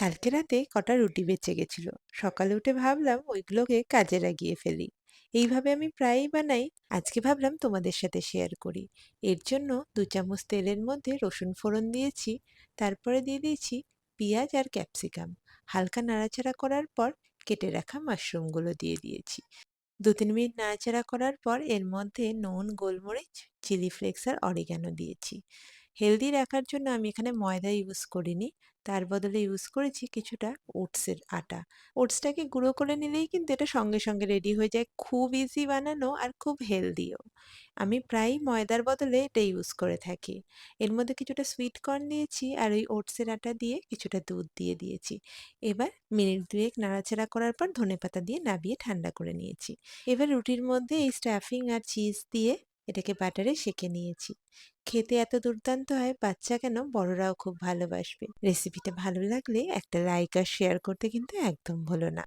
কালকে রাতে কটা রুটি বেঁচে গেছিল। সকালে উঠে ভাবলাম ওইগুলোকে কাজে লাগিয়ে ফেলি। এইভাবে আমি প্রায়ই বানাই। আজকে ভাবলাম তোমাদের সাথে শেয়ার করি। এর জন্য 2 চামচ তেলের মধ্যে রসুন ফোড়ন দিয়েছি। তারপরে দিয়ে দিয়েছি পেঁয়াজ আর ক্যাপসিকাম। হালকা নাড়াচাড়া করার পর কেটে রাখা মাশরুমগুলো দিয়ে দিয়েছি। 2-3 মিনিট নাড়াচাড়া করার পর এর মধ্যে নুন, গোলমরিচ, চিলি ফ্লেক্স আর অরিগ্যানো দিয়েছি। হেলদি রাখার জন্য আমি এখানে ময়দা ইউজ করিনি। তার বদলে ইউজ করেছি কিছুটা ওটসের আটা। ওটসটাকে গুঁড়ো করে নিলেই কিন্তু এটা সঙ্গে সঙ্গে রেডি হয়ে যায়। খুব ইজি বানানো আর খুব হেলদিও। আমি প্রায়ই ময়দার বদলে এটা ইউজ করে থাকি। এর মধ্যে কিছুটা সুইট কর্ন দিয়েছি আর ওই ওটসের আটা দিয়ে কিছুটা দুধ দিয়ে দিয়েছি। এবার মিনিট 2 নাড়াচাড়া করার পর ধনেপাতা দিয়ে নাবিয়ে ঠান্ডা করে নিয়েছি। এবার রুটির মধ্যে এই স্টাফিং আর চিজ দিয়ে এটাকে বাটারে সেঁকে নিয়েছি। খেতে এত দুর্দান্ত হয়, বাচ্চা কেন বড়রাও খুব ভালোবাসবে। রেসিপিটা ভালো লাগলে একটা লাইক আর শেয়ার করতে কিন্তু একদম ভুলো না।